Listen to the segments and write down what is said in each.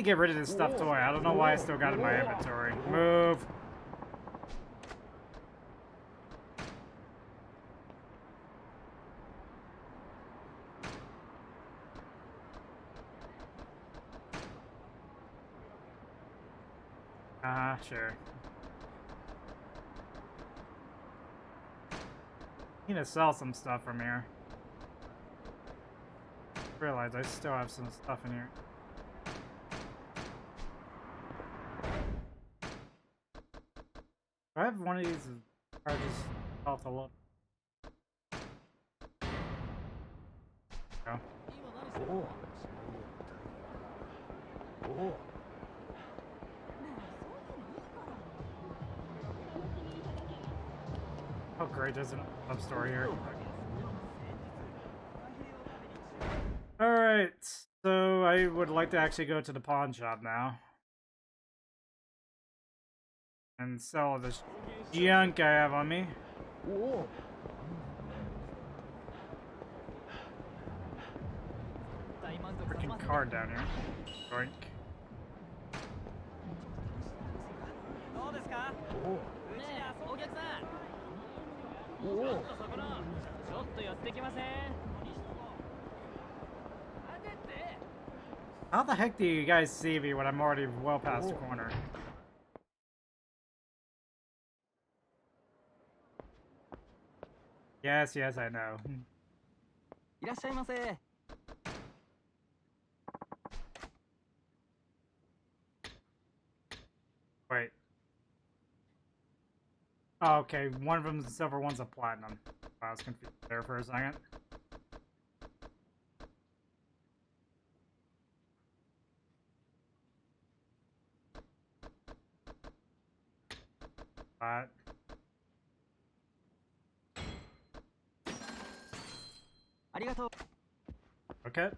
get rid of this stuffed toy. I don't know why I still got it in my inventory. Move. Sure. Need to sell some stuff from here. Realize I still have some stuff in here. Do I have one of these charges off a lot? No. Oh great, there's an up store here. Alright, so I would like to actually go to the pawn shop now. And sell this junk I have on me. Freaking card down here. Drink. How the heck do you guys see me when I'm already well past the corner? Yes, yes, I know. Wait. Oh, okay, one of them's a silver, one's a platinum. I was confused there for a second. But okay.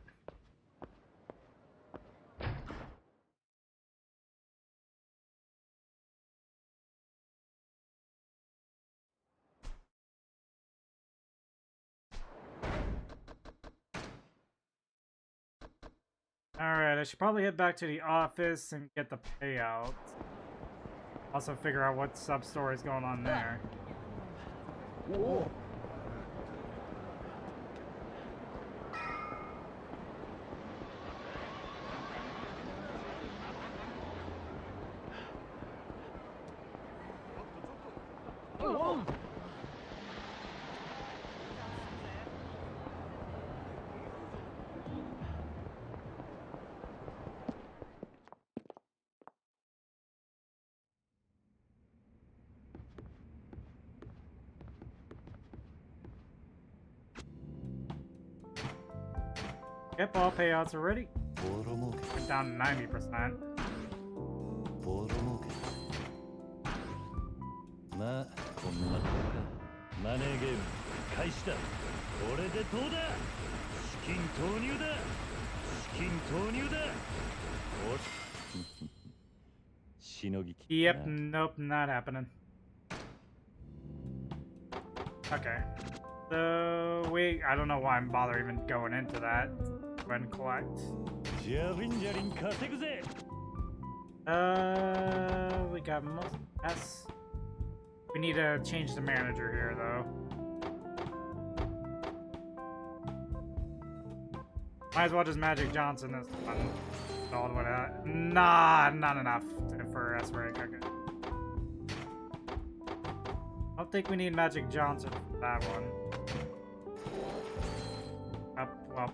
Alright, I should probably head back to the office and get the payout. Also figure out what sub-story is going on there. Whoa. Yep, all payouts are ready. We're down to 90%. Yep, nope, not happening. Okay. So, I don't know why I'm bothering even going into that. Go ahead and collect. We got most S. We need to change the manager here, though. Might as well just Magic Johnson this one. Nah, not enough for S rank. Okay. I don't think we need Magic Johnson for that one. Well,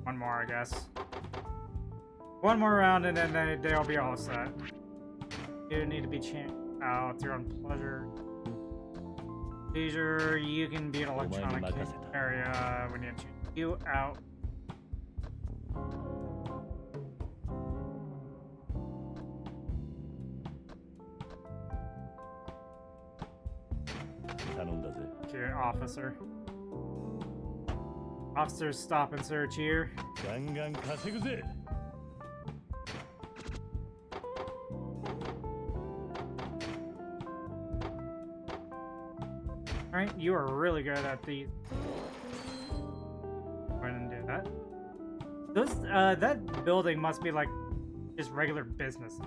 one more, I guess. One more round and then they'll be all set. You need to be out you're on pleasure. Leisure, you can be an electronic area. We need to change you out. Okay, officer. Officers, stop and search here. Alright, you are really good at these. Go ahead and do that. Those, that building must be like Just regular business.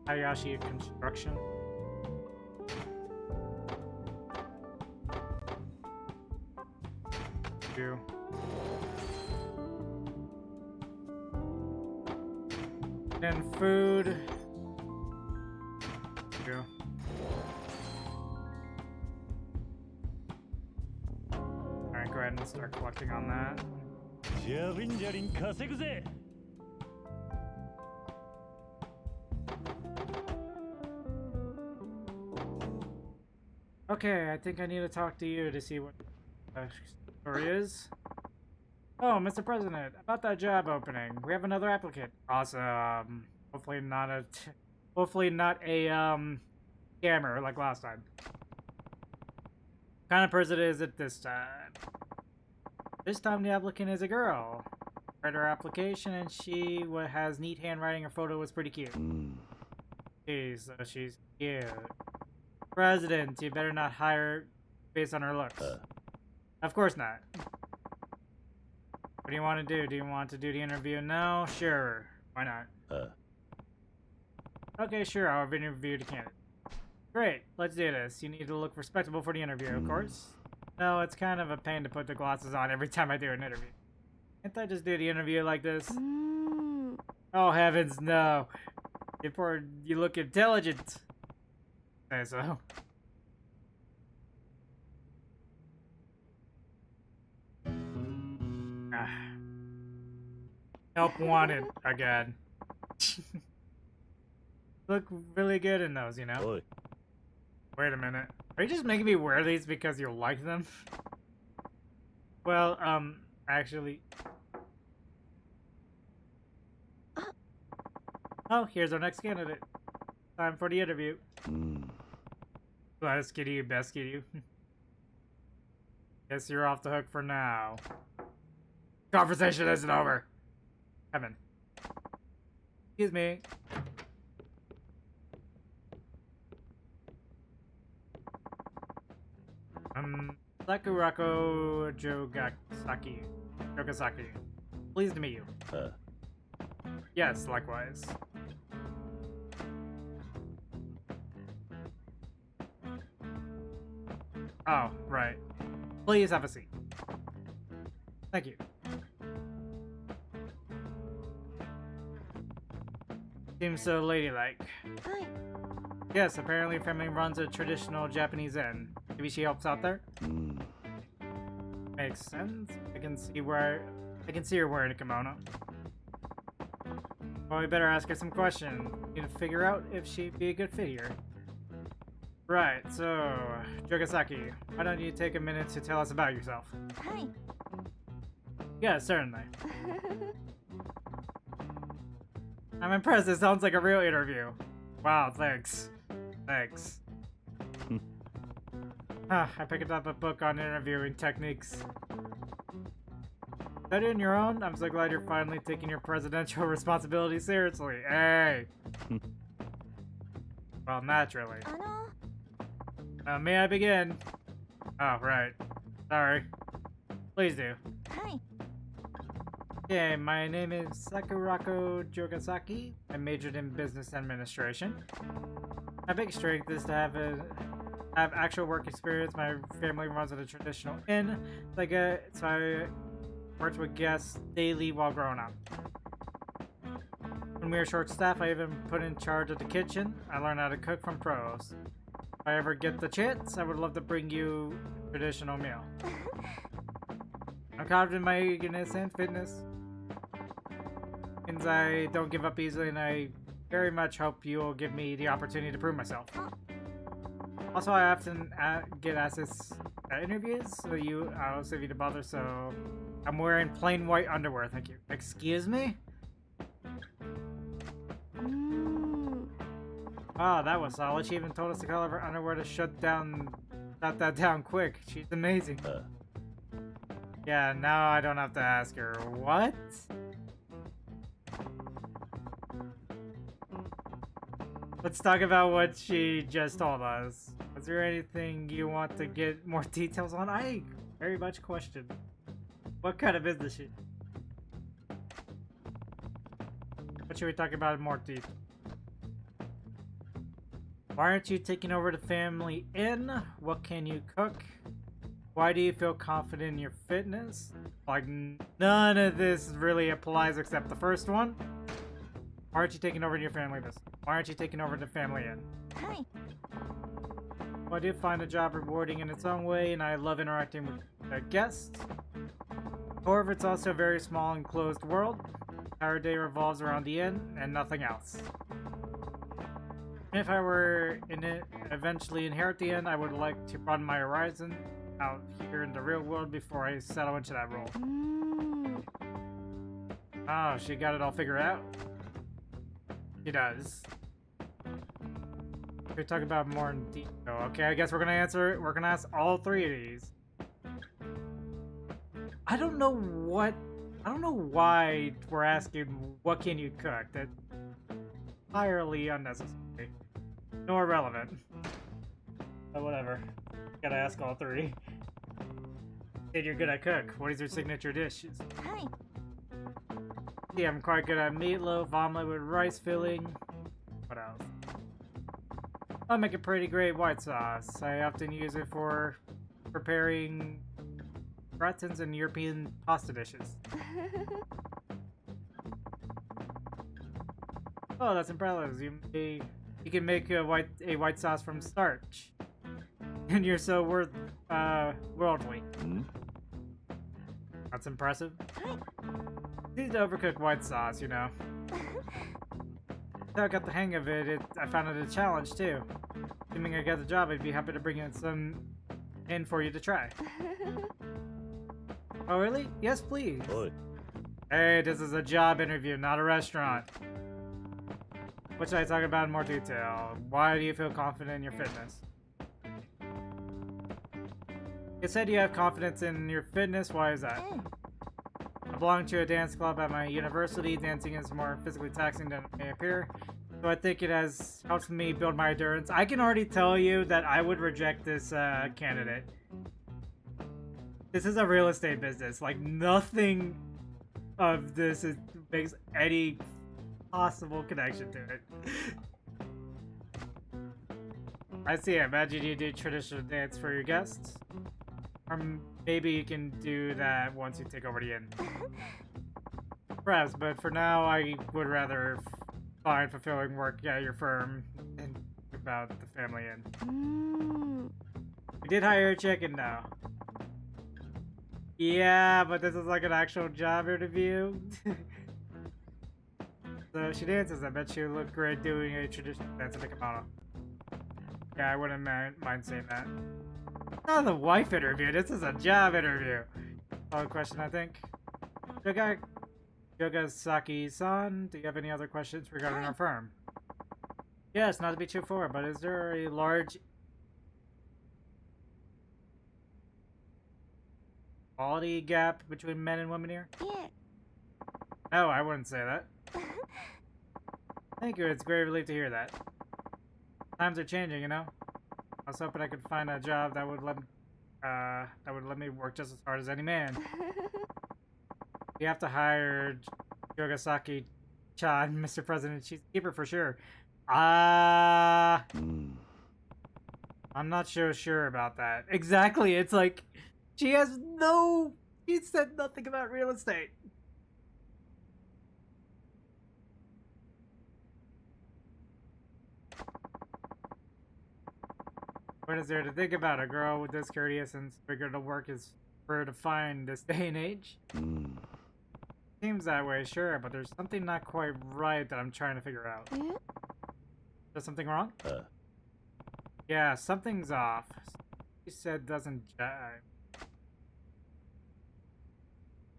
Hayashi Construction. You. Then food. You. Alright, go ahead and start collecting on that. Okay, I think I need to talk to you to see what the story is. Oh, Mr. President, about that job opening, we have another applicant. Awesome. Hopefully not a scammer like last time. What kind of person is it this time? This time the applicant is a girl. Read her application and she has neat handwriting. Her photo was pretty cute. Jeez, so she's cute. President, you better not hire based on her looks. Of course not. What do you want to do? Do you want to do the interview now? Sure. Why not? Okay, sure. I'll interview the candidate. Great. Let's do this. You need to look respectable for the interview, of course. No, it's kind of a pain to put the glasses on every time I do an interview. Can't I just do the interview like this? Oh, heavens, no. Before you look intelligent. Say so. Help wanted again. Look really good in those, you know? Oy. Wait a minute. Are you just making me wear these because you like them? Well, actually... Oh, here's our next candidate. Time for the interview. Best Kiryu, best Kiryu. Guess you're off the hook for now. Conversation isn't over. Come in. Excuse me. Sakurako Jogasaki. Pleased to meet you. Yes, likewise. Oh, right. Please have a seat. Thank you. Seems so ladylike. Hi. Yes, apparently family runs a traditional Japanese inn. Maybe she helps out there? Makes sense. I can see her wearing a kimono. Well, we better ask her some questions. Need to figure out if she'd be a good fit here. Right, so, Jogasaki, why don't you take a minute to tell us about yourself? Hi. Yeah, certainly. I'm impressed. It sounds like a real interview. Wow, thanks. Thanks. I picked up a book on interviewing techniques. Studying your own? I'm so glad you're finally taking your presidential responsibility seriously. Hey! Well, naturally. May I begin? Oh, right. Sorry. Please do. Hi. Okay, my name is Sakurako Jogasaki. I majored in business administration. My big strength is to have actual work experience. My family runs at a traditional inn, so I worked with guests daily while growing up. When we were short staffed, I even put in charge of the kitchen. I learned how to cook from pros. If I ever get the chance, I would love to bring you a traditional meal. I'm confident in my eagerness and fitness. Means I don't give up easily, and I very much hope you will give me the opportunity to prove myself. Also, I often get asked this at interviews, so I'll save you the bother, so I'm wearing plain white underwear, thank you. Excuse me? Oh, that was solid. She even told us the color of her underwear to shut that down quick. She's amazing. Yeah, now I don't have to ask her. What? Let's talk about what she just told us. Is there anything you want to get more details on? I very much question. What kind of business she? What should we talk about in more detail? Why aren't you taking over the family inn? What can you cook? Why do you feel confident in your fitness? Like, none of this really applies except the first one. Why aren't you taking over your family business? Why aren't you taking over the family inn? Hi. Well, I do find the job rewarding in its own way, and I love interacting with the guests. However, it's also a very small and closed world. Our day revolves around the inn and nothing else. If I were in it, eventually inherit the inn, I would like to broaden my horizon out here in the real world before I settle into that role. Oh, she got it all figured out? She does. We talk about more in detail. Okay, I guess we're gonna answer it. We're gonna ask all three of these. I don't know why we're asking what can you cook. That's entirely unnecessary. Nor relevant. But whatever. Gotta ask all three. Said you're good at cook. What is your signature dishes? Hi. Yeah, I'm quite good at meatloaf, omelet with rice filling. What else? I make a pretty great white sauce. I often use it for preparing gratins and European pasta dishes. Oh, that's impressive. You can make a white sauce from starch. And you're so worldly. That's impressive. Easy to overcook white sauce, you know. Until I got the hang of it, I found it a challenge too. Assuming I get the job, I'd be happy to bring in some in for you to try. Oh really? Yes, please. Oi. Hey, this is a job interview, not a restaurant. What should I talk about in more detail? Why do you feel confident in your fitness? You said you have confidence in your fitness. Why is that? I belong to a dance club at my university. Dancing is more physically taxing than it may appear. So I think it has helped me build my endurance. I can already tell you that I would reject this candidate. This is a real estate business. Like, nothing of this makes any possible connection to it. I see. I imagine you do traditional dance for your guests. Or maybe you can do that once you take over the inn. Perhaps, but for now, I would rather find fulfilling work at your firm and think about the family inn. We did hire a chicken now. Yeah, but this is like an actual job interview. So she dances. I bet she would look great doing a traditional dance in the kimono. Yeah, I wouldn't mind saying that. Not the wife interview, this is a job interview. Solid question, I think. Yogasaki-san, do you have any other questions regarding our firm? Yes, not to be too forward, but is there a large quality gap between men and women here? Yeah. No, I wouldn't say that. Thank you, it's a great relief to hear that. Times are changing, you know? I was hoping I could find a job that would let me work just as hard as any man. You have to hire Yogasaki-chan, Mr. President. She's a keeper for sure. I'm not so sure about that. Exactly, it's like, she said nothing about real estate. What is there to think about? A girl with this courteous and spirited work is rare to find this day and age. Seems that way, sure, but there's something not quite right that I'm trying to figure out. Is there something wrong? Yeah, something's off. She said doesn't jive.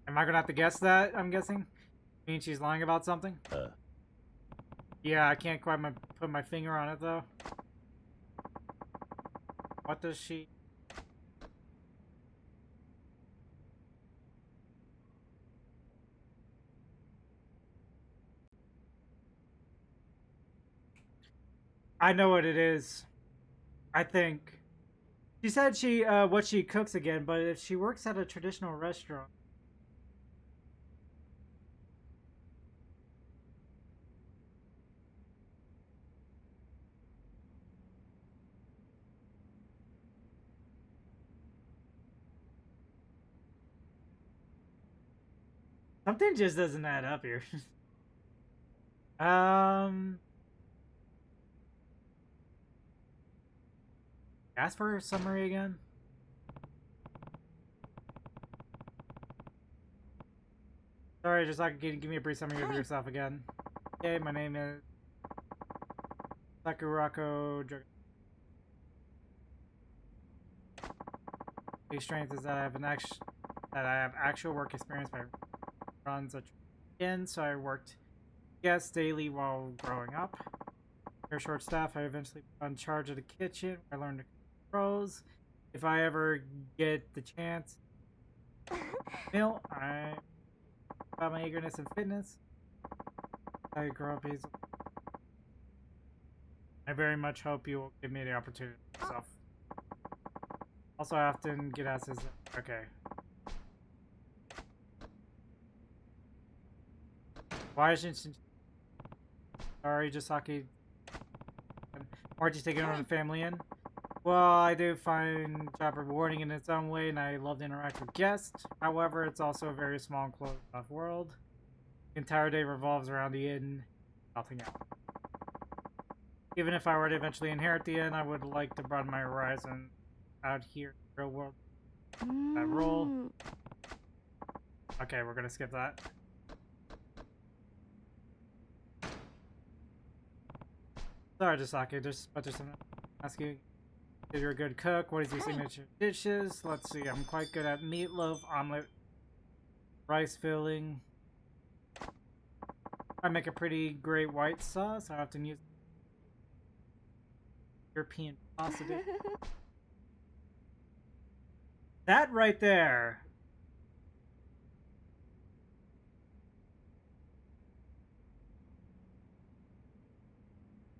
Am I gonna have to guess that, I'm guessing? Mean she's lying about something? Yeah, I can't quite put my finger on it, though. What does she... I know what it is. I think. She said what she cooks again, but if she works at a traditional restaurant... Something just doesn't add up here. Ask for a summary again. Sorry, just like give me a brief summary of yourself again. Okay, my name is Sakurako. My strength is that I have actual work experience. My runs a in, so I worked daily while growing up. Very short staff. I eventually got in charge of the kitchen. I learned the controls. If I ever get the chance, about my eagerness and fitness. I grew up easily. I very much hope you will give me the opportunity myself. Also, I often get asked, okay. Why isn't she... Sorry, Jisaki. Why'd you take it on the family in? Well, I do find job rewarding in its own way, and I love to interact with guests. However, it's also a very small and closed-off world. The entire day revolves around the inn, nothing else. Even if I were to eventually inherit the inn, I would like to broaden my horizon out here in the real world. That role. Okay, we're gonna skip that. Sorry, Jisaki, just something to ask you. You're a good cook. What is your signature dishes? Let's see. I'm quite good at meatloaf, omelet, rice filling. I make a pretty great white sauce. I often use European pasta dish. That right there.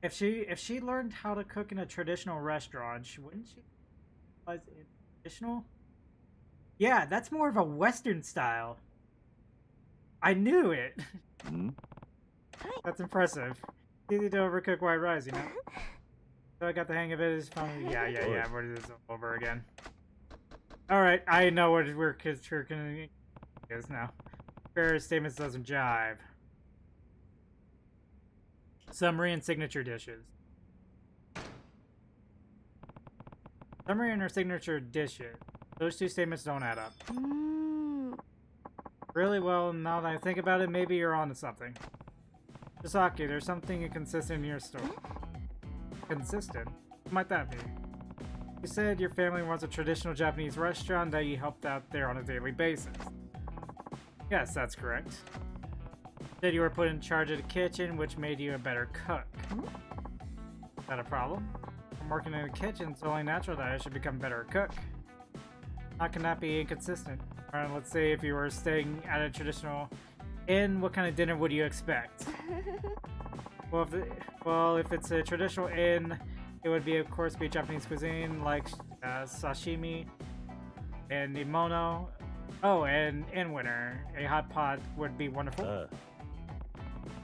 If she learned how to cook in a traditional restaurant, wouldn't she was in traditional? Yeah, that's more of a Western style. I knew it. That's impressive. Easy to overcook white rice, you know? So I got the hang of it. It's fun. Yeah. What is this over again? Alright, I know what we're gonna is now. Fair statements doesn't jive. Summary and signature dishes. Summary and her signature dishes. Those two statements don't add up. Really? Well, now that I think about it, maybe you're onto something. Jisaki, there's something inconsistent in your story. Consistent? What might that be? You said your family runs a traditional Japanese restaurant that you helped out there on a daily basis. Yes, that's correct. You said you were put in charge of the kitchen, which made you a better cook. Is that a problem? From working in the kitchen, it's only natural that I should become a better cook. How can that be inconsistent? Alright, let's say if you were staying at a traditional inn, what kind of dinner would you expect? Well, if it's a traditional inn, it would be, of course, be Japanese cuisine like sashimi and nimono. Oh, and in winter, a hot pot would be wonderful.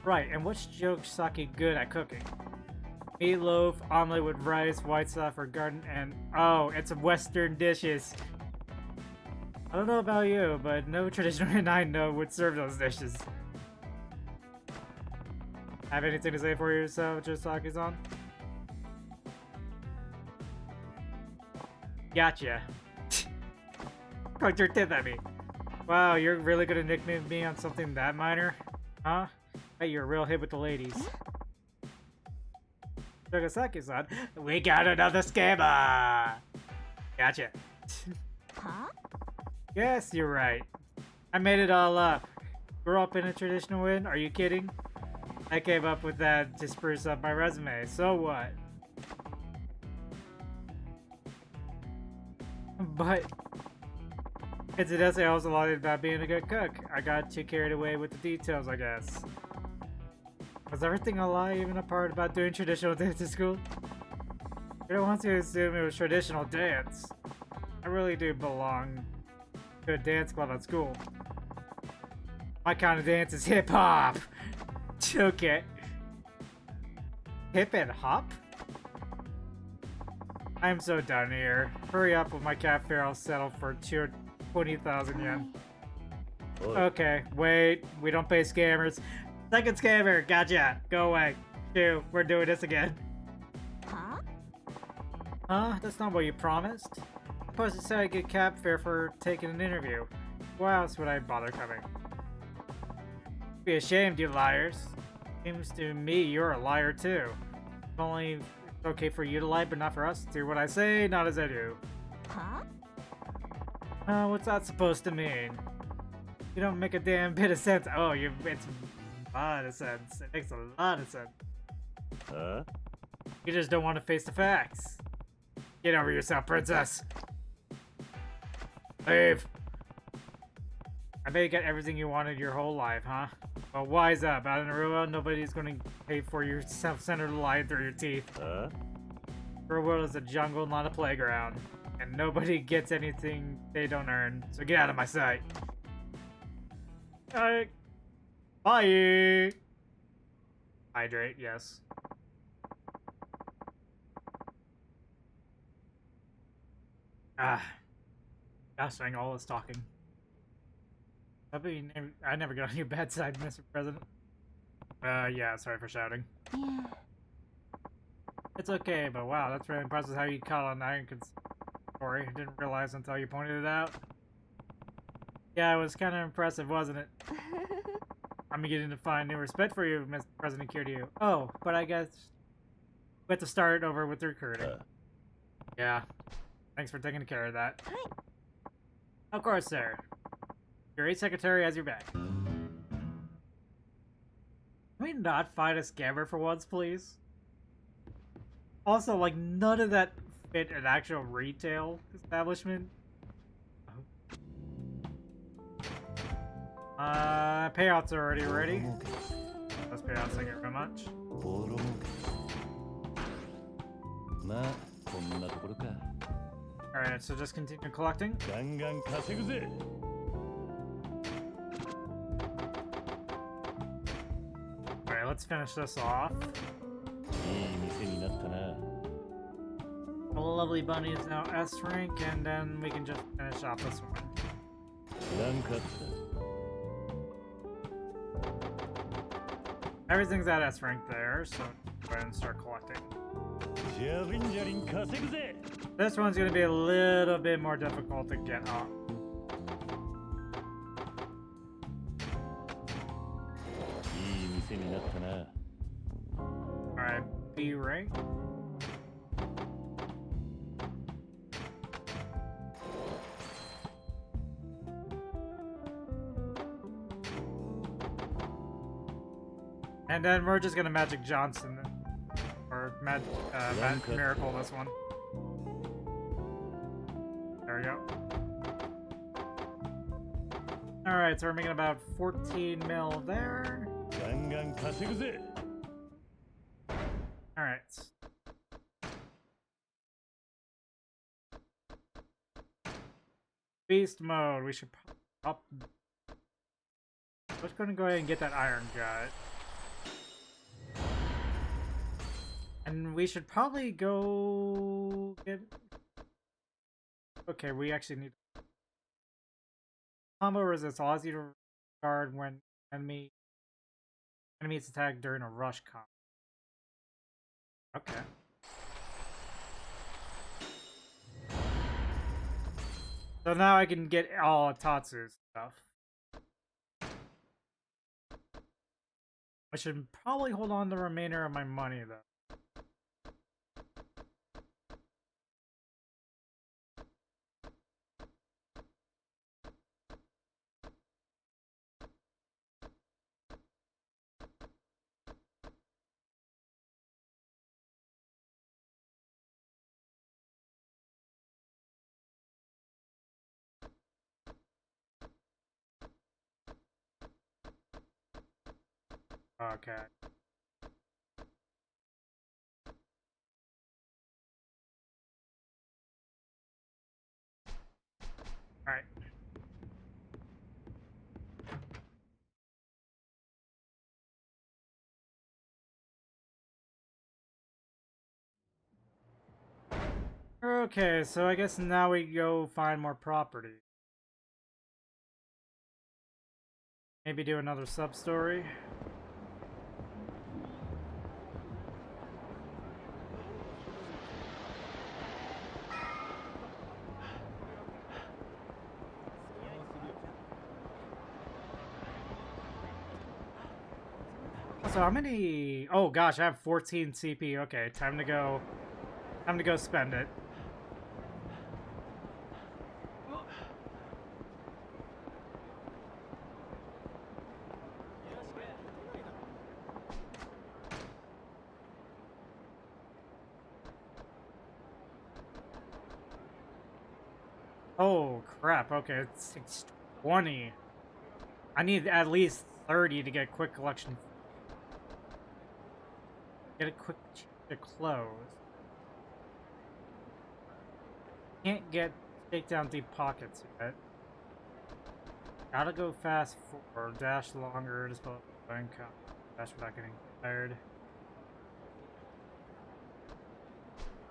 Right, and what's Jisaki good at cooking? Meatloaf, omelet with rice, white sauce or garden, and oh, it's Western dishes. I don't know about you, but no traditional inn I know would serve those dishes. Have anything to say for yourself, Jisaki-san? Gotcha. Cooked your teeth at me. Wow, you're really gonna nickname me on something that minor? Huh? Hey, you're a real hit with the ladies. Nagasaki-san, we got another scammer! Gotcha. Huh? Yes, you're right. I made it all up. Grew up in a traditional inn? Are you kidding? I came up with that to spruce up my resume. So what? But incidentally, I also learned about being a good cook. I got too carried away with the details, I guess. Was everything a lie, even a part about doing traditional dance at school? I don't want to assume it was traditional dance. I really do belong to a dance club at school. My kind of dance is hip-hop! Okay. Hip and hop? I'm so done here. Hurry up with my cat fare, I'll settle for 20,000 yen. Okay, wait. We don't pay scammers. Second scammer, gotcha. Go away. Dude, we're doing this again. Huh? That's not what you promised. Supposed to say I get cab fare for taking an interview. Why else would I bother coming? Be ashamed, you liars. Seems to me you're a liar too. If only it's okay for you to lie, but not for us. Do what I say, not as I do. What's that supposed to mean? You don't make a damn bit of sense. Oh, it's a lot of sense. It makes a lot of sense. You just don't want to face the facts. Get over yourself, princess. Leave. I bet you got everything you wanted your whole life, huh? Well, wise up. Out in the real world, nobody's going to pay for your self-centered lie through your teeth. The real world is a jungle, not a playground. And nobody gets anything they don't earn. So get out of my sight. Alright. Bye. Hydrate, yes. Gosh dang, all this talking. I never got on your bad side, Mr. President. Yeah, sorry for shouting. Yeah. It's okay, but wow, that's really impressive how you caught on that story. I didn't realize until you pointed it out. Yeah, it was kind of impressive, wasn't it? I'm beginning to find new respect for you, Mr. President Kiryu. Oh, but I guess we have to start over with recruiting. Yeah. Thanks for taking care of that. Of course, sir. Your aide secretary has your back. Can we not find a scammer for once, please? Also, like, none of that fit an actual retail establishment. Payouts are already ready. Those payouts, thank you very much. Alright, so just continue collecting. Alright, let's finish this off. The lovely bunny is now S rank, and then we can just finish off this one. Everything's at S rank there, so go ahead and start collecting. This one's gonna be a little bit more difficult to get up. Alright, B rank. And then we're just gonna Magic Johnson or Miracle this one. There we go. Alright, so we're making about 14 mil there. Alright. Beast mode. We should up. Let's go ahead and get that iron gut. And we should probably go get... Okay, we actually need... Combo resist allows you to guard when enemies attack during a rush combo. Okay. So now I can get all Tatsu's stuff. I should probably hold on to the remainder of my money though. Okay. Alright. Okay, so I guess now we go find more property. Maybe do another sub-story. So how many? Oh gosh, I have 14 CP. Okay, time to go. Time to go spend it. Oh crap, okay, it's 20. I need at least 30 to get quick collection. Get a quick to close. Can't get take down deep pockets yet. Gotta go fast for dash longer, dispel income. Dash without getting tired.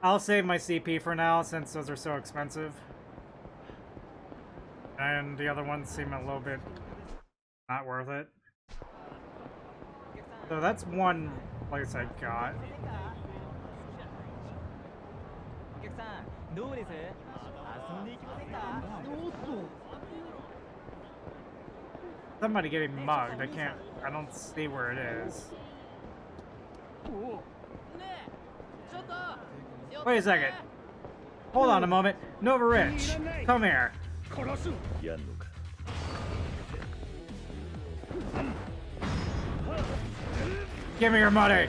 I'll save my CP for now since those are so expensive. And the other ones seem a little bit not worth it. So that's one place I got. Somebody getting mugged. I don't see where it is. Wait a second. Hold on a moment. Nova Rich, come here. Give me your money!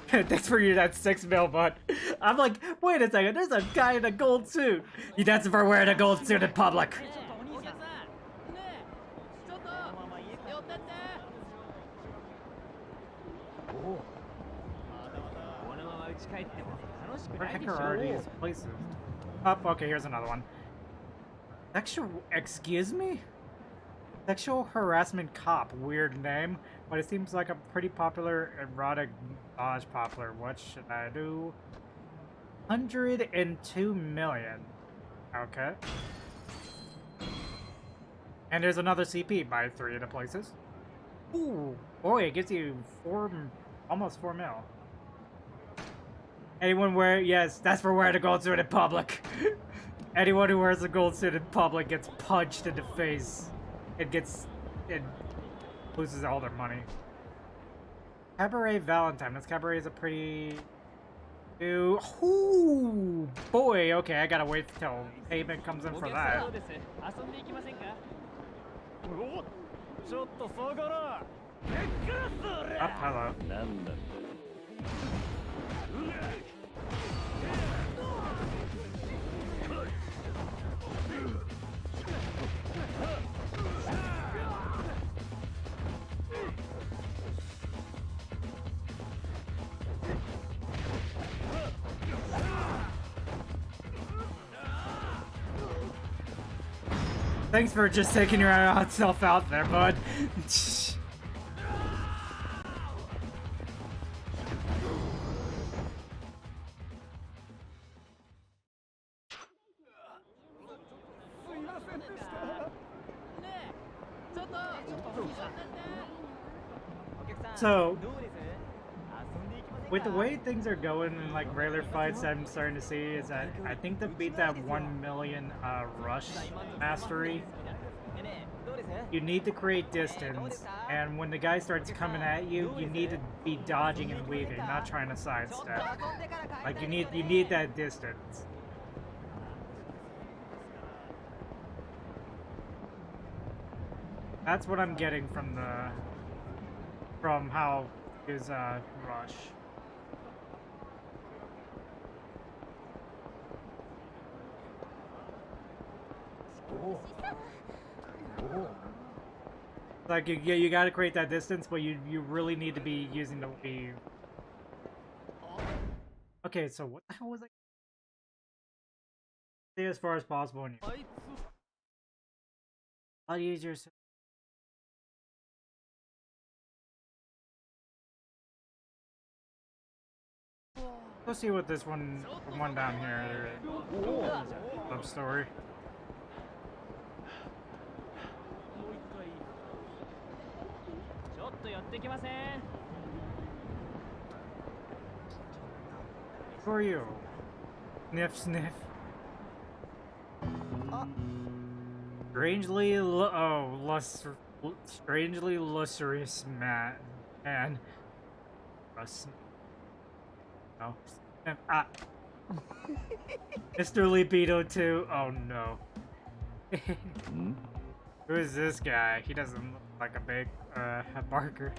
Thanks for you that 6 mil, bud. I'm like, wait a second, there's a guy in a gold suit. That's for wearing a gold suit in public. Where the heck are these places? Oh, okay, here's another one. Excuse me? Sexual harassment cop. Weird name, but it seems like a pretty popular erotic massage popular. What should I do? 102 million. Okay. And there's another CP by 3 of the places. Ooh, boy, it gives you almost 4 mil. Anyone wear? Yes, that's for wearing a gold suit in public. Anyone who wears a gold suit in public gets punched in the face. It loses all their money. Cabaret Valentine. This cabaret is a pretty... Ooh, boy, okay, I gotta wait till payment comes in for that. Up, hello. Thanks for just taking yourself out there, bud. So, with the way things are going in like regular fights, I'm starting to see is that I think to beat that 1 million rush mastery, you need to create distance, and when the guy starts coming at you, you need to be dodging and weaving, not trying to sidestep. Like you need that distance. That's what I'm getting from how is rush. Like you gotta create that distance, but you really need to be using the weave. Okay, so what the hell was I? Stay as far as possible. And I'll use your. Let's see what this one down here is. Sub story. Who are you? Sniff, sniff. Strangely lustrous man. No. Ah. Mr. Libido too. Oh no. Who is this guy? He doesn't look like a big barker.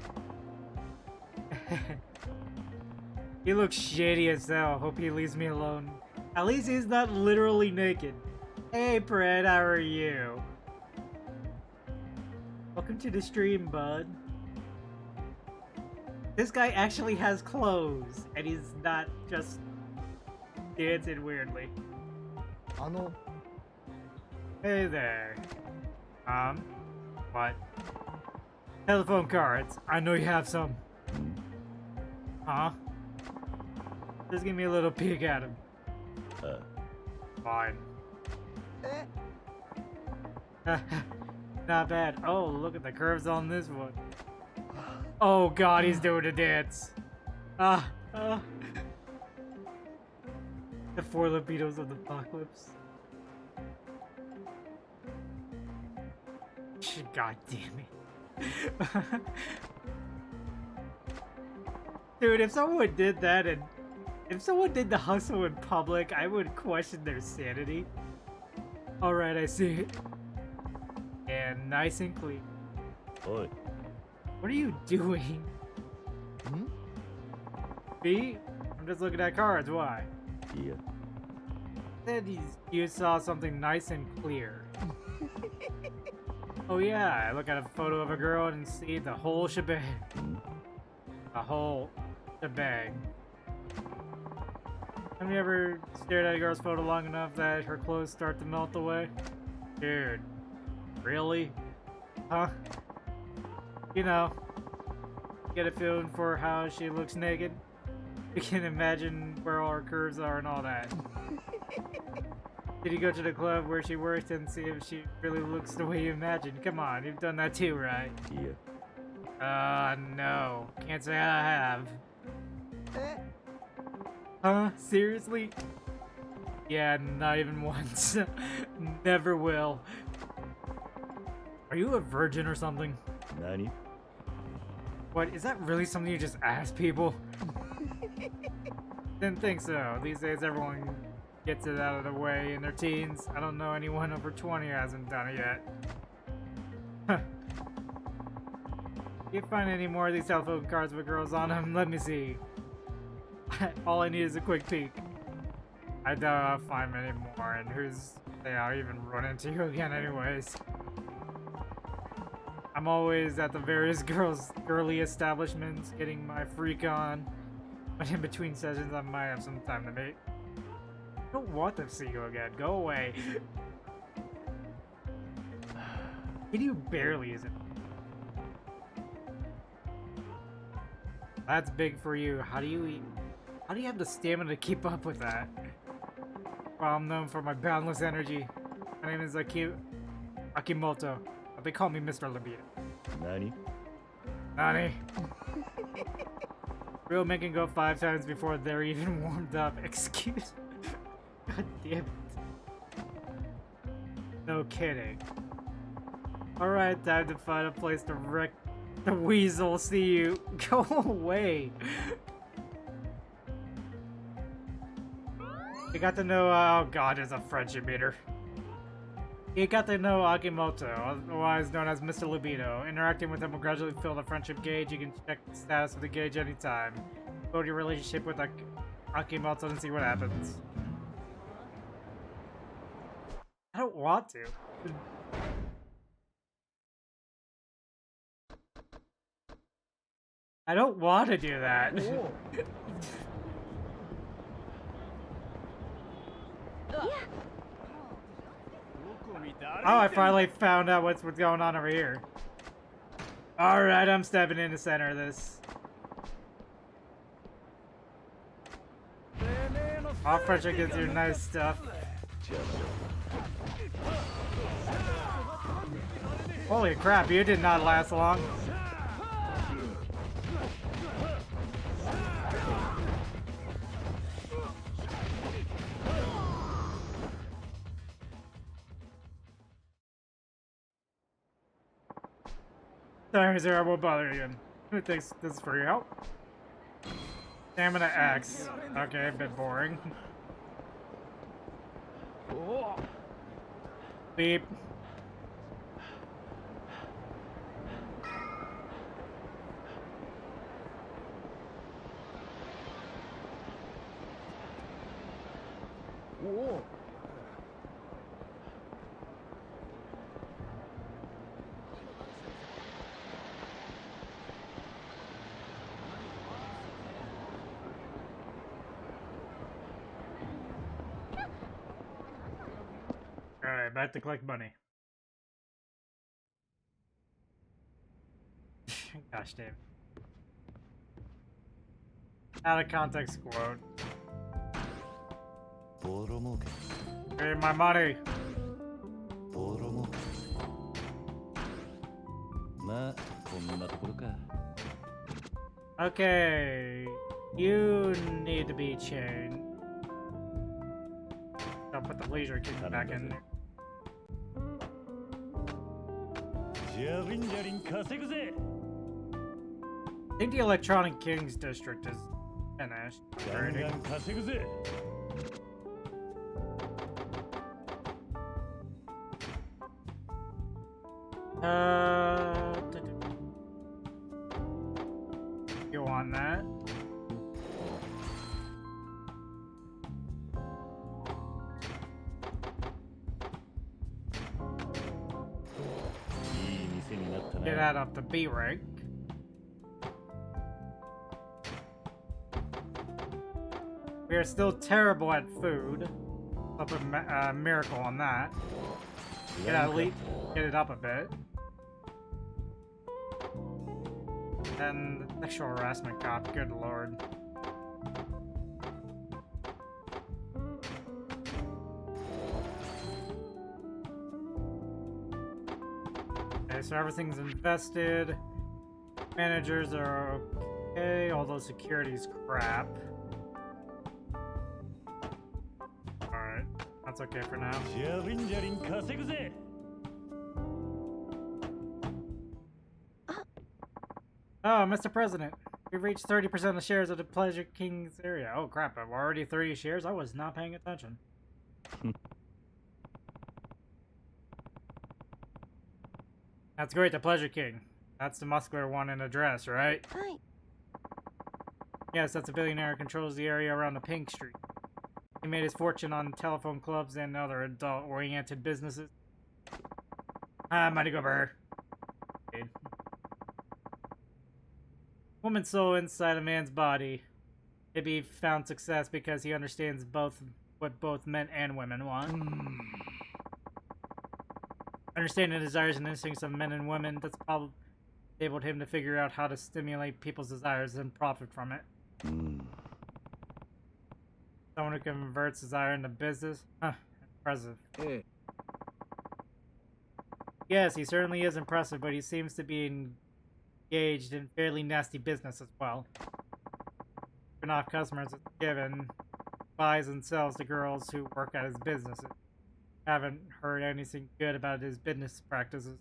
He looks shady as hell. Hope he leaves me alone. At least he's not literally naked. Hey, Pred, how are you? Welcome to the stream, bud. This guy actually has clothes, and he's not just dancing weirdly. Hey there. What? Telephone cards. I know you have some. Huh? Just give me a little peek at him. Fine. Not bad. Oh, look at the curves on this one. Oh god, he's doing a dance. The 4 libidos of the apocalypse. God damn it. Dude, if someone did that and if someone did the hustle in public, I would question their sanity. Alright, I see it. And nice and clean. Oi. What are you doing? Me? I'm just looking at cards, why? Yeah. Said you saw something nice and clear. Oh yeah, I look at a photo of a girl and see the whole shebang. The whole shebang. Have you ever stared at a girl's photo long enough that her clothes start to melt away? Dude, really? Huh? You know, get a feeling for how she looks naked. You can imagine where all her curves are and all that. Did you go to the club where she worked and see if she really looks the way you imagined? Come on, you've done that too, right? Yeah. No. Can't say I have. Huh? Seriously? Yeah, not even once. Never will. Are you a virgin or something? Nani? What, is that really something you just ask people? Didn't think so. These days everyone gets it out of the way in their teens. I don't know anyone over 20 who hasn't done it yet. You find any more of these telephone cards with girls on them? Let me see. All I need is a quick peek. I doubt I'll find many more, and I'll even run into you again anyways. I'm always at the various girly establishments getting my freak on, but in between sessions I might have some time to meet. I don't want to see you again. Go away. Can you barely use it? That's big for you. How do you have the stamina to keep up with that? Well, I'm known for my boundless energy. My name is Akimoto. But they call me Mr. Libido. Nani? Nani? Real men can go 5 times before they're even warmed up. Excuse me. God damn it. No kidding. Alright, time to find a place to wreck the weasel. See you. Go away. You got to know, oh god, there's a friendship meter. You got to know Akimoto, otherwise known as Mr. Libido. Interacting with him will gradually fill the friendship gauge. You can check the status of the gauge anytime. Go to your relationship with Akimoto and see what happens. I don't want to. I don't want to do that. Oh, I finally found out what's going on over here. Alright, I'm stepping in the center of this. All friendship gives you nice stuff. Holy crap, you did not last long. Sorry, sir, I won't bother you again. Who thinks this is for your help? Stamina X. Okay, a bit boring. Beep. Alright, back to collect money. Gosh damn. Out of context quote. ボロ儲け Hey, my money! ボロ儲けまあこんなところか Okay, you need to be chained. I'll put the leisure king back in there. ジャリンジャリン稼ぐぜ I think the Electronic Kings district is finished. ガンガン稼ぐぜ You want that? Get that up to B rank. We are still terrible at food. I'll put a miracle on that. Get it up a bit. And sexual harassment cop, good lord. Okay, so everything's invested. Managers are okay, although security's crap. Alright, that's okay for now. ジャリンジャリン稼ぐぜ Oh, Mr. President, we've reached 30% of shares of the Pleasure King's area. Oh crap, I've already 30 shares? I was not paying attention. That's great, the Pleasure King. That's the muscular one in a dress, right? Hi. Yes, that's a billionaire who controls the area around the Pink Street. He made his fortune on telephone clubs and other adult-oriented businesses. Ah, money go bird. Woman's soul inside a man's body. Maybe he found success because he understands what both men and women want. Understanding the desires and instincts of men and women, that's probably enabled him to figure out how to stimulate people's desires and profit from it. Someone who converts desire into business? Huh, impressive. Hey. Yes, he certainly is impressive, but he seems to be engaged in fairly nasty business as well. Even off customers is given, buys and sells to girls who work at his businesses. Haven't heard anything good about his business practices.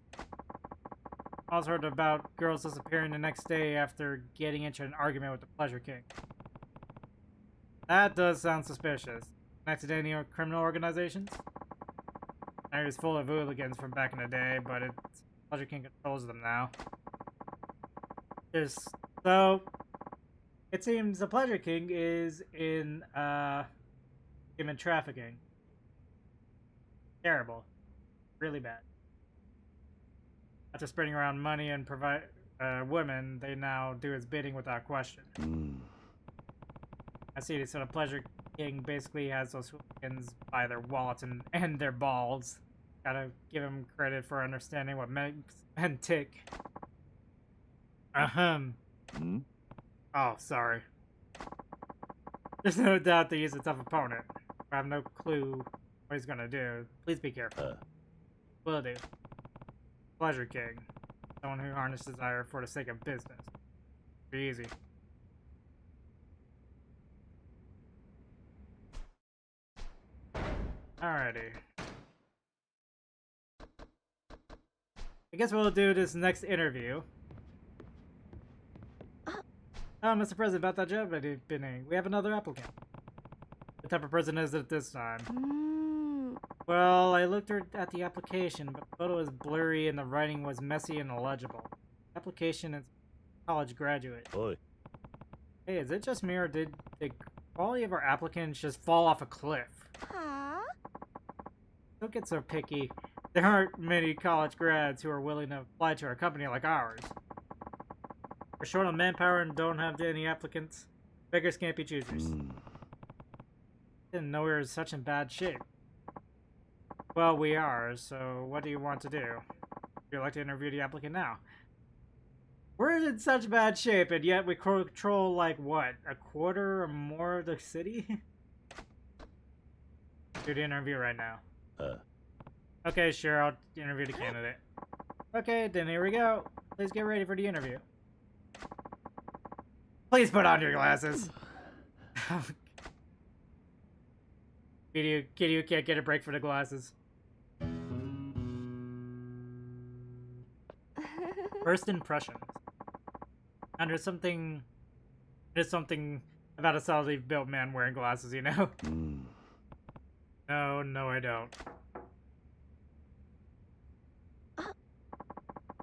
Also heard about girls disappearing the next day after getting into an argument with the Pleasure King. That does sound suspicious. Connected to any criminal organizations? I was full of hooligans from back in the day, but Pleasure King controls them now. So, it seems the Pleasure King is in human trafficking. Terrible. Really bad. After spreading around money and provide women, they now do his bidding without question. I see, so the Pleasure King basically has those hooligans by their wallets and their balls. Gotta give him credit for understanding what makes men tick. Oh, sorry. There's no doubt that he's a tough opponent. I have no clue what he's gonna do. Please be careful. Will do. Pleasure King. Someone who harnesses desire for the sake of business. Be easy. Alrighty. I guess we'll do this next interview. Oh, Mr. President, about that job opening, we have another applicant. What type of person is it this time? Well, I looked at the application, but the photo was blurry and the writing was messy and illegible. Application is college graduate. Oi. Hey, is it just me or did the quality of our applicants just fall off a cliff? Don't get so picky. There aren't many college grads who are willing to apply to a company like ours. We're short on manpower and don't have any applicants. Beggars can't be choosers. Didn't know we were such in bad shape. Well, we are, so what do you want to do? Would you like to interview the applicant now? We're in such bad shape, and yet we control, like, what? A quarter or more of the city? Do the interview right now. Okay, sure, I'll interview the candidate. Okay, then here we go. Please get ready for the interview. Please put on your glasses. Kiryu can't get a break for the glasses. First impressions. And there's something about a solidly built man wearing glasses, you know? No, I don't.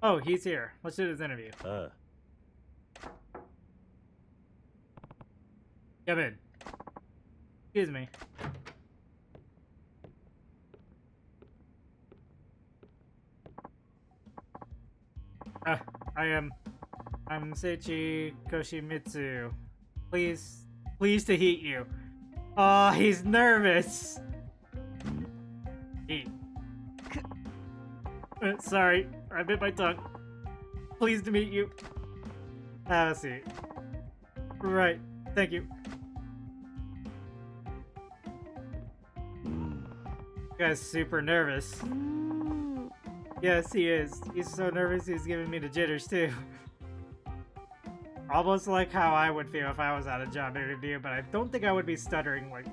Oh, he's here. Let's do this interview. Come in. Excuse me. I'm Seiichi Koshimitsu. Pleased to meet you. Oh, he's nervous. Eat. Sorry, I bit my tongue. Pleased to meet you. Have a seat. Right, thank you. This guy's super nervous. Yes, he is. He's so nervous he's giving me the jitters too. Almost like how I would feel if I was at a job interview, but I don't think I would be stuttering like...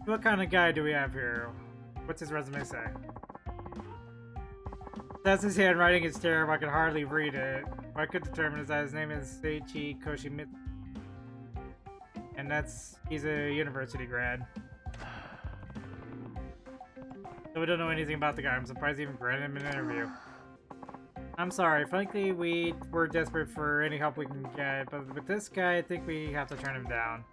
What kind of guy do we have here? What's his resume say? That's his handwriting is terrible, I can hardly read it. What I could determine is that his name is Seiichi Koshimitsu. And he's a university grad. So we don't know anything about the guy. I'm surprised he even granted him an interview. I'm sorry, frankly, we're desperate for any help we can get, but with this guy, I think we have to turn him down.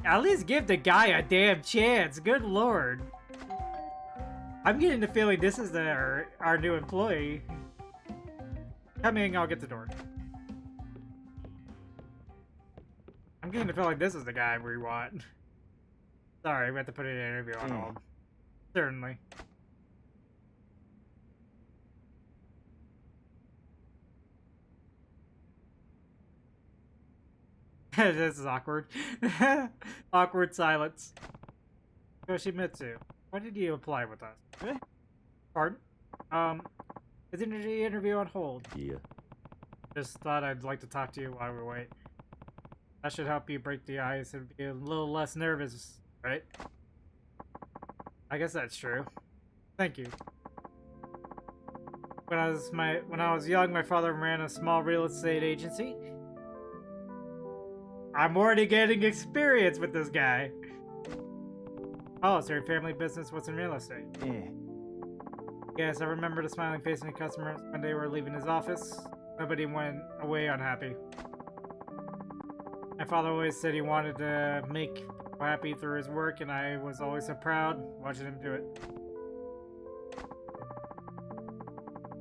At least give the guy a damn chance, good lord. I'm getting the feeling this is our new employee. Come in, I'll get the door. I'm getting the feeling this is the guy we want. Sorry, we have to put an interview on hold. Certainly. This is awkward. Awkward silence. Koshimitsu, why did you apply with us? Pardon? Is the interview on hold? Yeah. Just thought I'd like to talk to you while we wait. That should help you break the ice and be a little less nervous, right? I guess that's true. Thank you. When I was young, my father ran a small real estate agency. I'm already getting experience with this guy. Oh, so your family business was in real estate? Yeah. Yes, I remember the smiling face of the customers when they were leaving his office. Nobody went away unhappy. My father always said he wanted to make people happy through his work, and I was always so proud watching him do it.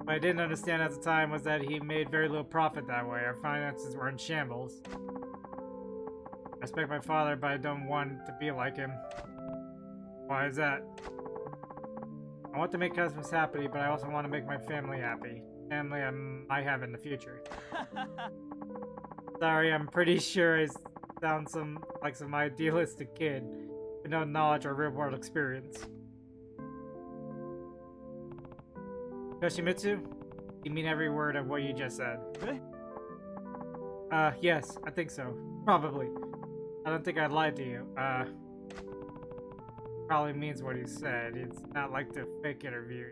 What I didn't understand at the time was that he made very little profit that way. Our finances were in shambles. I respect my father, but I don't want to be like him. Why is that? I want to make customers happy, but I also want to make my family happy. Family I might have in the future. Sorry, I'm pretty sure I sound like some idealistic kid with no knowledge or real-world experience. Koshimitsu, you mean every word of what you just said? Yes, I think so. Probably. I don't think I'd lie to you. Probably means what he said. It's not like the fake interview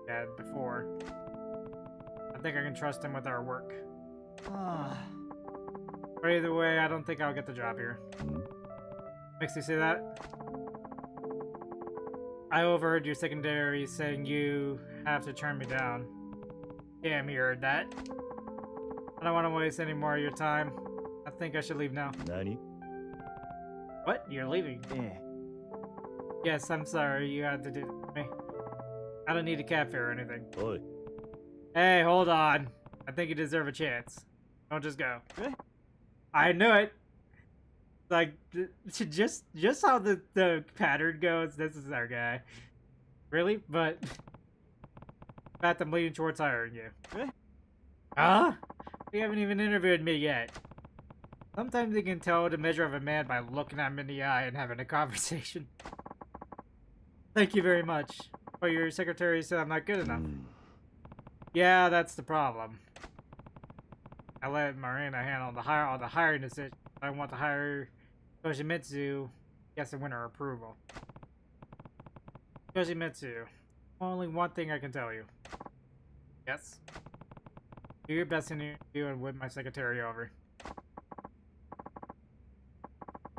he had before. I think I can trust him with our work. But either way, I don't think I'll get the job here. Makes you say that? I overheard your secondary saying you have to turn me down. Damn, you heard that. I don't want to waste any more of your time. I think I should leave now. Nani? What? You're leaving? Yes, I'm sorry you had to do it to me. I don't need a cab fare or anything. Oi. Hey, hold on. I think you deserve a chance. Don't just go. I knew it. Like, just how the pattern goes, this is our guy. Really? But, in fact, I'm leaning towards hiring you. Huh? You haven't even interviewed me yet. Sometimes you can tell the measure of a man by looking at him in the eye and having a conversation. Thank you very much. But your secretary said I'm not good enough. Yeah, that's the problem. I let Marina handle the hiring decision. I want to hire Toshimitsu. Gets the winner approval. Toshimitsu, only one thing I can tell you. Yes? Do your best in interview and win my secretary over.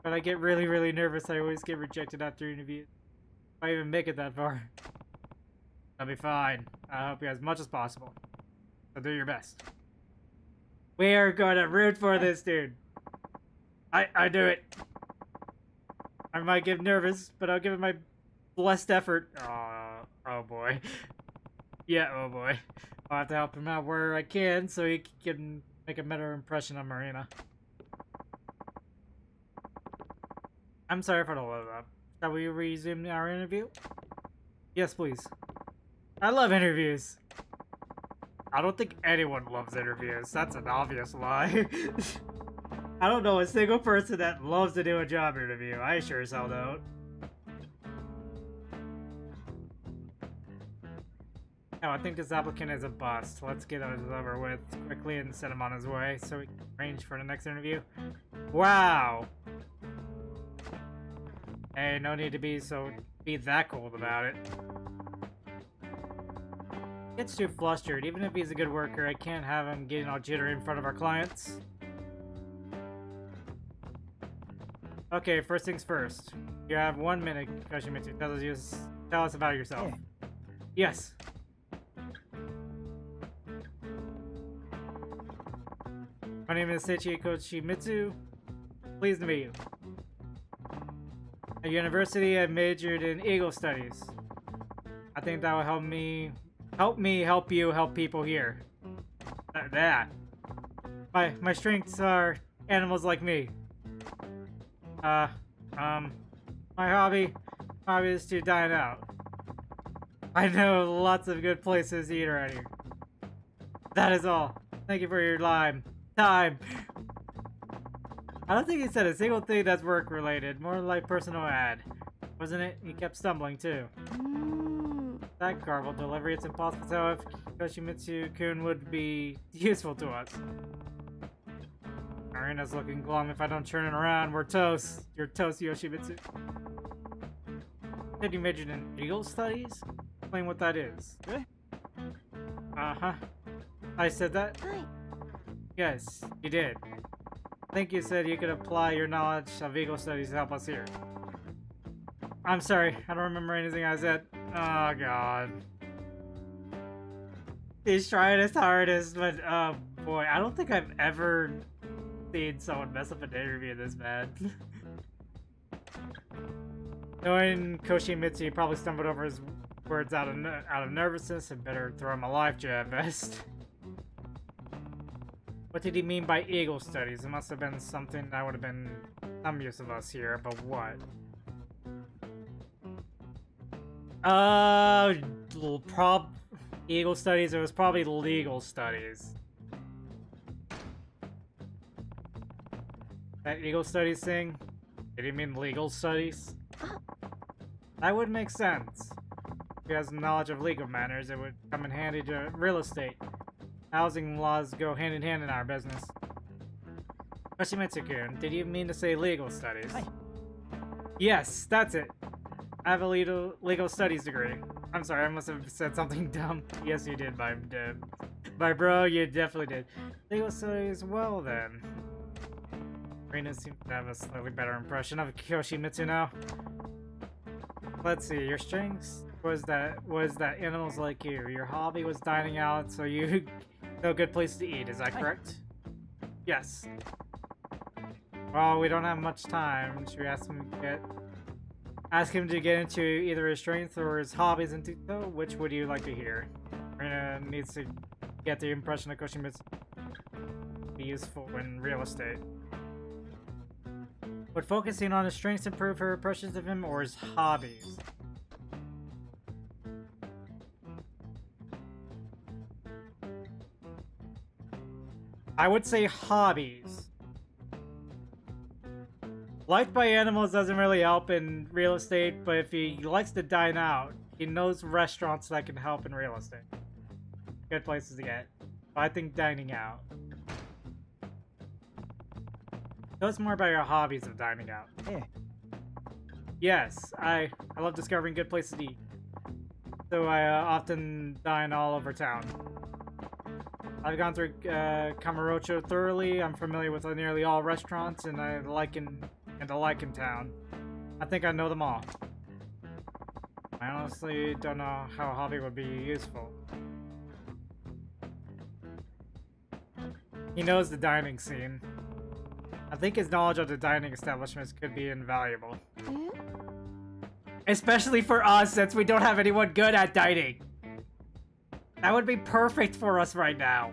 But I get really, really nervous. I always get rejected after interviews. If I even make it that far. I'll be fine. I hope you as much as possible. So do your best. We are gonna root for this dude. I do it. I might get nervous, but I'll give it my best effort. Oh boy. Yeah, oh boy. I'll have to help him out where I can so he can make a better impression on Marina. I'm sorry for the hold up. Shall we resume our interview? Yes, please. I love interviews. I don't think anyone loves interviews. That's an obvious lie. I don't know a single person that loves to do a job interview. I sure as hell don't. Oh, I think this applicant is a bust. Let's get it over with quickly and send him on his way so we can arrange for the next interview. Wow! Hey, no need to be that cold about it. Gets too flustered. Even if he's a good worker, I can't have him getting all jittery in front of our clients. Okay, first things first. You have 1 minute, Koshimitsu. Tell us about yourself. Yes. My name is Seichi Koshimitsu. Pleased to meet you. At university, I majored in Eagle Studies. I think that will help me help you help people here. My strengths are animals like me. My hobby is to dine out. I know lots of good places to eat around here. That is all. Thank you for your time. I don't think he said a single thing that's work related. More like personal ad. Wasn't it? He kept stumbling too. That garbled delivery, it's impossible to tell if Koshimitsu-kun would be useful to us. Marina's looking glum. If I don't turn it around, we're toast. You're toast, Yoshimitsu. Did you major in legal studies? Explain what that is. Uh-huh. I said that? Yes, you did. I think you said you could apply your knowledge of legal studies to help us here. I'm sorry, I don't remember anything I said. Oh god. He's trying his hardest, but oh boy, I don't think I've ever seen someone mess up an interview this bad. Knowing Koshimitsu, he probably stumbled over his words out of nervousness and better throw him a life jab vest. What did he mean by eagle studies? It must have been something that would have been some use of us here, but what? Eagle studies, it was probably legal studies. That eagle studies thing? Did he mean legal studies? That would make sense. If he has knowledge of legal matters, it would come in handy to real estate. Housing laws go hand in hand in our business. Koshimitsu-kun, did you mean to say legal studies? Yes, that's it. I have a legal studies degree. I'm sorry, I must have said something dumb. Yes, you did, my bro, you definitely did. Legal studies, well then. Rina seems to have a slightly better impression of Yoshimitsu now. Let's see, your strengths was that animals like you. Your hobby was dining out, so you know good place to eat, is that correct? Yes. Well, we don't have much time. Should we ask him to get into either his strengths or his hobbies in detail? Which would you like to hear? Rina needs to get the impression that Yoshimitsu be useful in real estate. Would focusing on his strengths improve her impressions of him or his hobbies? I would say hobbies. Liked by animals doesn't really help in real estate, but if he likes to dine out, he knows restaurants that can help in real estate. Good places to get. But I think dining out. Tell us more about your hobbies of dining out. Yeah. Yes, I love discovering good places to eat. So I often dine all over town. I've gone through Kamurocho thoroughly. I'm familiar with nearly all restaurants and I like in town. I think I know them all. I honestly don't know how a hobby would be useful. He knows the dining scene. I think his knowledge of the dining establishments could be invaluable. Especially for us, since we don't have anyone good at dining. That would be perfect for us right now.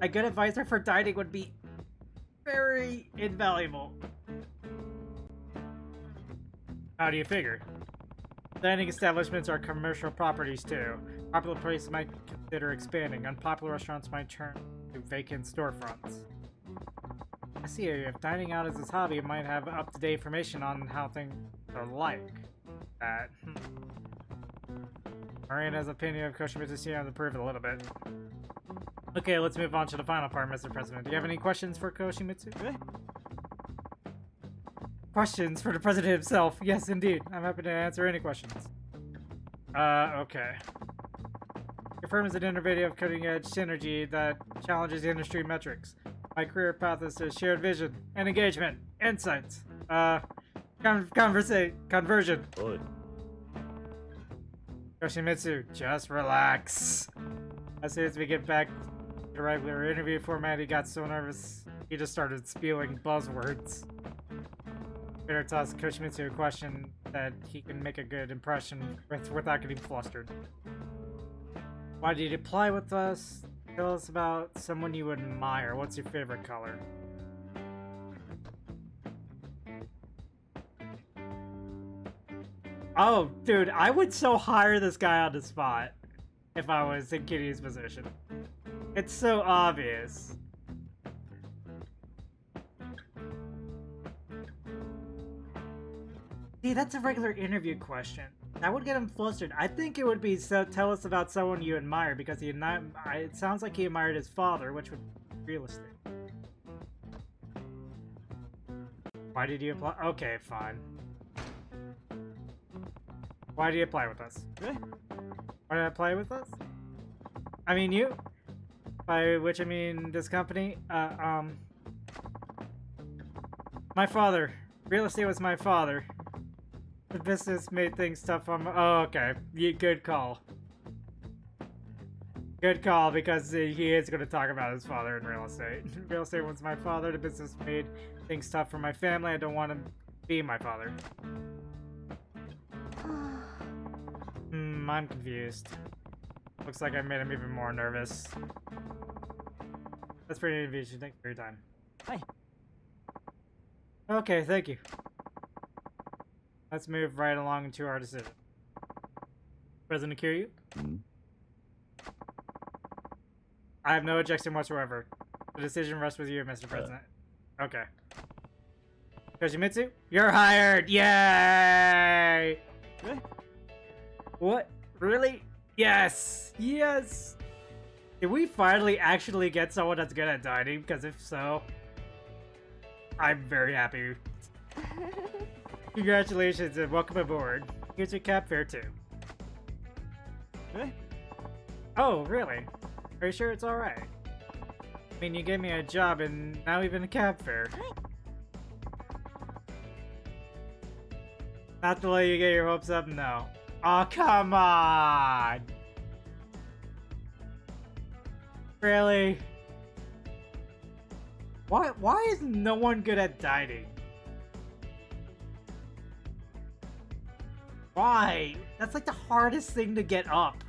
A good advisor for dining would be very invaluable. How do you figure? Dining establishments are commercial properties too. Popular places might consider expanding. Unpopular restaurants might turn to vacant storefronts. I see. If dining out is his hobby, it might have up-to-date information on how things are like. Marina's opinion of Yoshimitsu seems to improve a little bit. Okay, let's move on to the final part, Mr. President. Do you have any questions for Yoshimitsu? Questions for the president himself? Yes, indeed. I'm happy to answer any questions. Okay. Your firm is an innovative, cutting-edge synergy that challenges industry metrics. My career path is to shared vision and engagement, insights, conversion. Oi. Yoshimitsu, just relax. As soon as we get back to the regular interview format, he got so nervous, he just started spewing buzzwords. Better toss Yoshimitsu a question that he can make a good impression without getting flustered. Why did you apply with us? Tell us about someone you admire. What's your favorite color? Oh, dude, I would so hire this guy on the spot if I was in Kiryu's position. It's so obvious. See, that's a regular interview question. That would get him flustered. I think it would be tell us about someone you admire, because it sounds like he admired his father, which would be realistic. Why did you apply? Okay, fine. Why did you apply with us? Why did I apply with us? I mean you. By which I mean this company. My father. Real estate was my father. The business made things tough on my— oh, okay. Good call. Good call, because he is going to talk about his father in real estate. Real estate was my father. The business made things tough for my family. I don't want him to be my father. I'm confused. Looks like I made him even more nervous. That's pretty invitation. Thank you for your time. Hi. Okay, thank you. Let's move right along to our decision. President Kiryu? I have no objection whatsoever. The decision rests with you, Mr. President. Okay. Yoshimitsu, you're hired! Yay! What? Really? Yes! Yes! Did we finally actually get someone that's good at dining? Because if so, I'm very happy. Congratulations and welcome aboard. Here's your cab fare too. Oh, really? Are you sure it's alright? I mean, you gave me a job and now even a cab fare. Not to let you get your hopes up, no. Oh, come on! Really? Why is no one good at dining? Why? That's like the hardest thing to get up.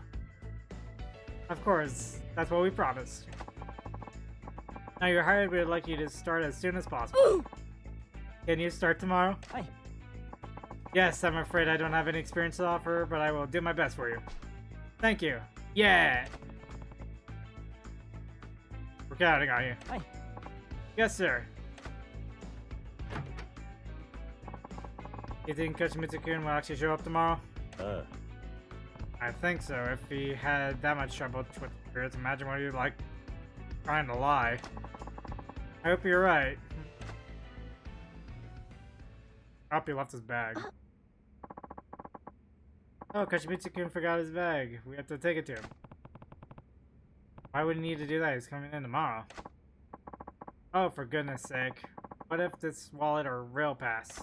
Of course, that's what we promised. Now you're hired, we'd like you to start as soon as possible. Can you start tomorrow? Hi. Yes, I'm afraid I don't have any experience to offer, but I will do my best for you. Thank you. Yeah! We're counting on you. Hi. Yes, sir. You think Koshimitsu-kun will actually show up tomorrow? I think so. If he had that much trouble with spirits, imagine what he'd like trying to lie. I hope you're right. I hope he left his bag. Oh, Koshimitsu-kun forgot his bag. We have to take it to him. Why would he need to do that? He's coming in tomorrow. Oh, for goodness sake. What if this wallet or rail pass?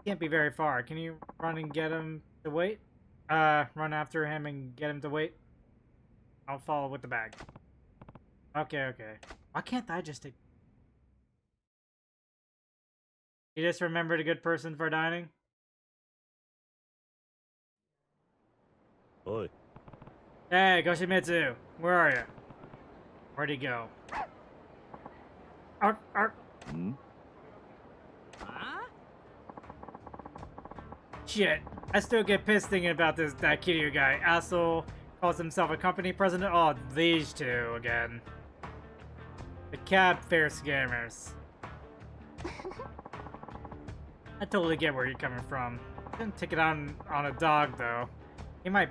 Can't be very far. Can you run and get him to wait? Run after him and get him to wait? I'll follow with the bag. Okay. Why can't I just take... You just remembered a good person for dining? Oi. Hey, Koshimitsu! Where are you? Where'd he go? Hmm? Shit, I still get pissed thinking about that Kiryu guy. Asshole calls himself a company president. Oh, these two again. The cab fare scammers. I totally get where you're coming from. Didn't take it on a dog though. He might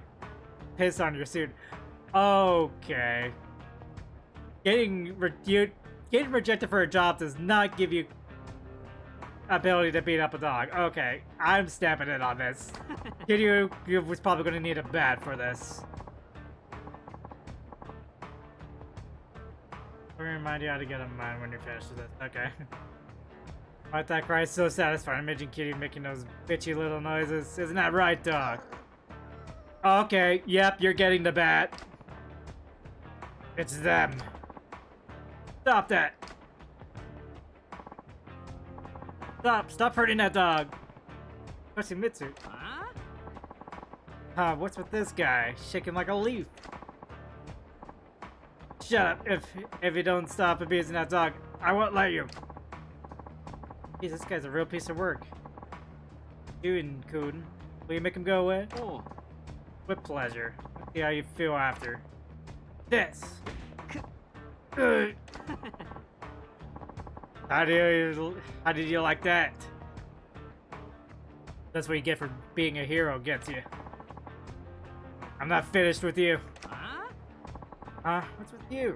piss on your suit. Okay. Getting rejected for a job does not give you ability to beat up a dog. Okay, I'm stamping it on this. Kiryu was probably going to need a bat for this. Let me remind you how to get a mine when you're finished with this. Okay. Why'd that cry is so satisfying? Imagine Kiryu making those bitchy little noises. Isn't that right, dog? Okay, yep, you're getting the bat. It's them. Stop that. Stop hurting that dog. Koshimitsu. Huh, what's with this guy? Shaking like a leaf. Shut up. If you don't stop abusing that dog, I won't let you. Jeez, this guy's a real piece of work. Kun, will you make him go away? Oh. With pleasure. Let's see how you feel after. This. How did you like that? That's what you get for being a hero, gets you. I'm not finished with you. Huh? What's with you?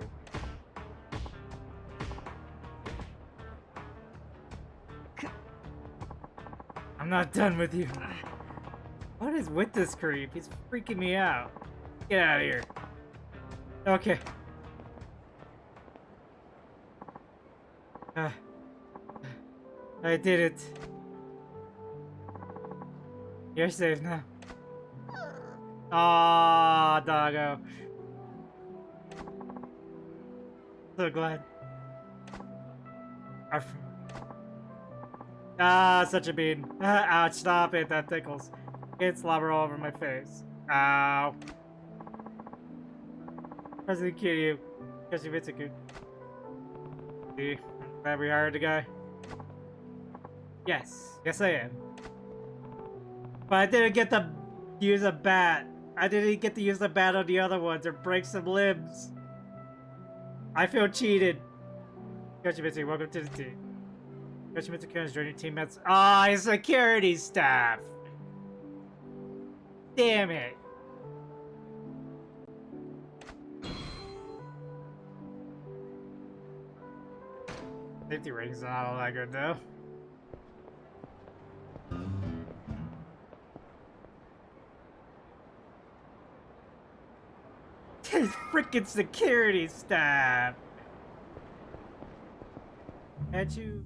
I'm not done with you. What is with this creep? He's freaking me out. Get out of here. Okay. I did it. You're safe now. Ah, doggo. So glad. Such a bean. Ouch, stop it, that tickles. Can't slobber all over my face. Ow. President Kiryu. Koshimitsu-kun. See? Glad we hired the guy. Yes. Yes, I am. But I didn't get to use a bat. I didn't get to use the bat on the other ones or break some limbs. I feel cheated. Koshimitsu, welcome to the team. Koshimitsu-kun is joining teammates. Ah, his security staff. Damn it. Safety rings not all that good though. His freaking security staff. Can't you